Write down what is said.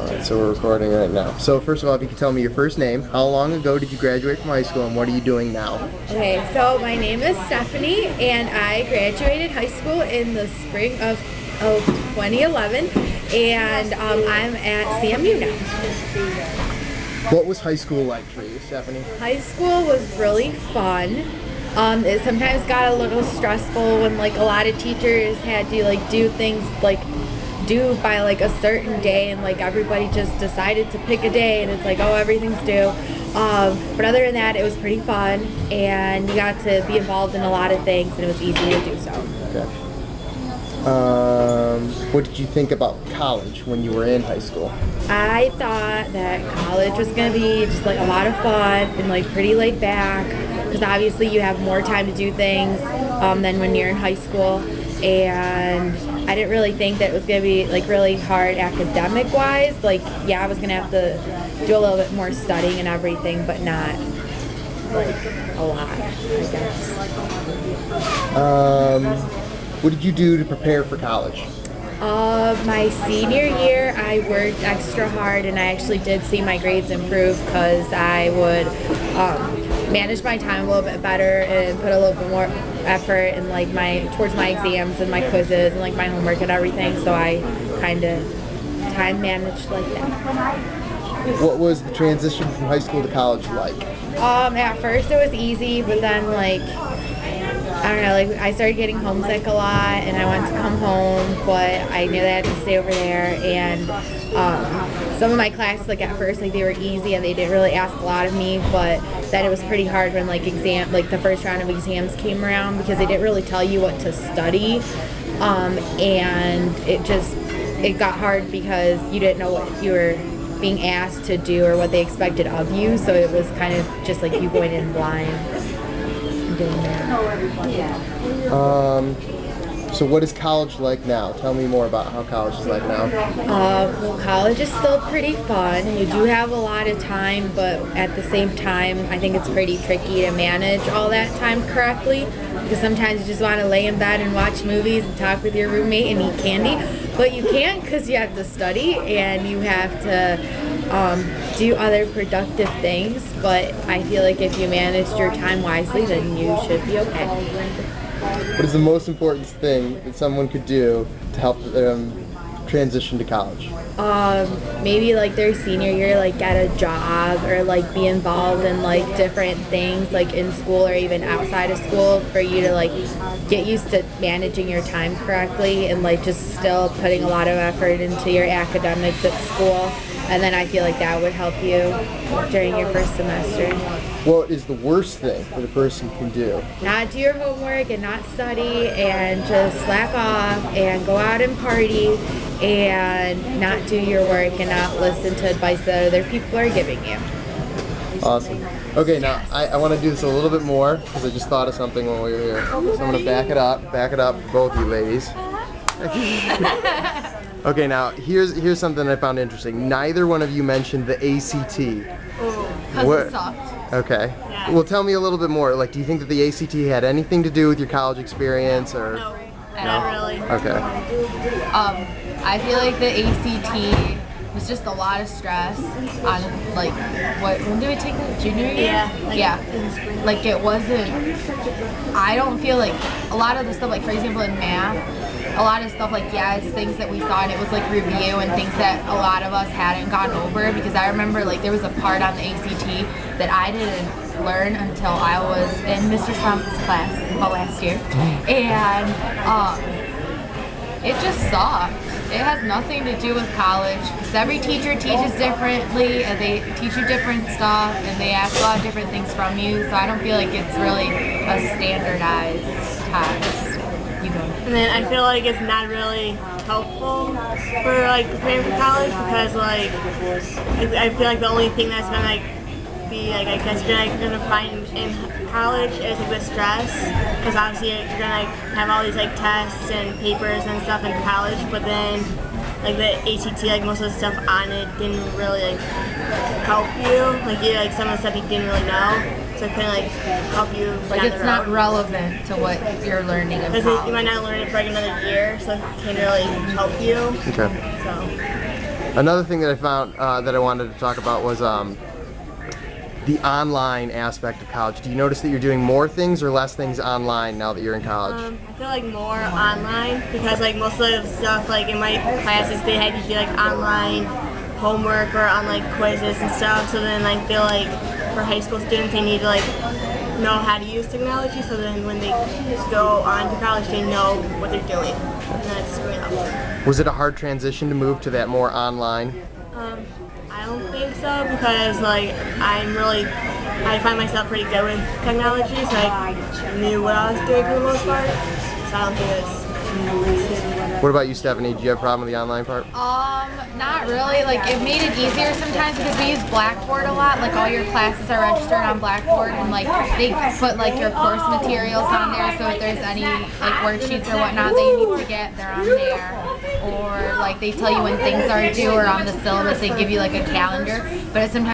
Alright, so we're recording right now. So first of all, if you could tell me your first name, how long ago did you graduate from high school, and what are you doing now? Okay, so my name is Stephanie, and I graduated high school in the spring of 2011, and I'm at CMU now. What was high school like for you, Stephanie? High school was really fun. It sometimes got a little stressful when like a lot of teachers had to like do things like due by like a certain day, and like everybody just decided to pick a day and it's like, oh, everything's due. But other than that, it was pretty fun, and you got to be involved in a lot of things, and it was easy to do so. Okay. What did you think about college when you were in high school? I thought that college was gonna be just like a lot of fun and like pretty laid back, because obviously you have more time to do things than when you're in high school. And I didn't really think that it was gonna be like really hard academic wise. Like, yeah, I was gonna have to do a little bit more studying and everything, but not like a lot, I guess. What did you do to prepare for college? My senior year, I worked extra hard, and I actually did see my grades improve because I would manage my time a little bit better and put a little bit more effort in like towards my exams and my quizzes and like my homework and everything. So I kind of time managed like that. What was the transition from high school to college like? At first it was easy, but then like, I don't know, like I started getting homesick a lot, and I wanted to come home, but I knew that I had to stay over there. And some of my classes, like at first, like they were easy and they didn't really ask a lot of me, but then it was pretty hard when like the first round of exams came around, because they didn't really tell you what to study, and it got hard because you didn't know what you were being asked to do or what they expected of you. So it was kind of just like you going in blind. So what is college like now? Tell me more about how college is like now. Well, college is still pretty fun. You do have a lot of time, but at the same time, I think it's pretty tricky to manage all that time correctly, because sometimes you just want to lay in bed and watch movies and talk with your roommate and eat candy, but you can't because you have to study and you have to do other productive things. But I feel like if you managed your time wisely, then you should be okay. What is the most important thing that someone could do to help them transition to college? Maybe like their senior year, like get a job or like be involved in like different things like in school or even outside of school, for you to like get used to managing your time correctly and like just still putting a lot of effort into your academics at school. And then I feel like that would help you during your first semester. What is the worst thing that a person can do? Not do your homework and not study and just slack off and go out and party and not do your work and not listen to advice that other people are giving you. Awesome. Okay, now I want to do this a little bit more because I just thought of something when we were here. So I'm going to back it up, both you ladies. Okay, now here's something I found interesting. Neither one of you mentioned the ACT. Because it sucked. Okay. Yeah. Well, tell me a little bit more. Like, do you think that the ACT had anything to do with your college experience, or? No, not really. Okay. I feel like the ACT was just a lot of stress on like when did we take it? Junior year? Yeah. Like it wasn't. I don't feel like a lot of the stuff, like for example in math, a lot of stuff like it's things that we saw and it was like review and things that a lot of us hadn't gone over, because I remember like there was a part on the ACT that I didn't learn until I was in Mr. Trump's class last year, and it just sucked. It has nothing to do with college, because every teacher teaches differently and they teach you different stuff and they ask a lot of different things from you, so I don't feel like it's really a standardized test. And then I feel like it's not really helpful for like preparing for college, because like I feel like the only thing that's gonna like be like, I guess you're gonna find in college is like the stress, because obviously you're gonna like have all these like tests and papers and stuff in college, but then like the ACT, like most of the stuff on it didn't really like help you, like some of the stuff you didn't really know. So it kind of like help you. Like it's not relevant to what you're learning in college. You might not learn it for like another year, so it can't really help you. Okay. So. Another thing that I found that I wanted to talk about was the online aspect of college. Do you notice that you're doing more things or less things online now that you're in college? I feel like more online because like most of the stuff like in my classes they had you do like online homework or on like quizzes and stuff. So then I feel like for high school students they need to like know how to use technology. So then when they go on to college they know what they're doing, and that's really helpful. Was it a hard transition to move to that more online? I don't think so because like I find myself pretty good with technology, so I knew what I was doing for the most part. So I don't think it's. What about you, Stephanie? Do you have a problem with the online part? Not really. Like, it made it easier sometimes because we use Blackboard a lot. Like, all your classes are registered on Blackboard, and like they put like your course materials on there. So if there's any like worksheets or whatnot that you need to get, they're on there. Or like they tell you when things are due or on the syllabus, they give you like a calendar. But it's sometimes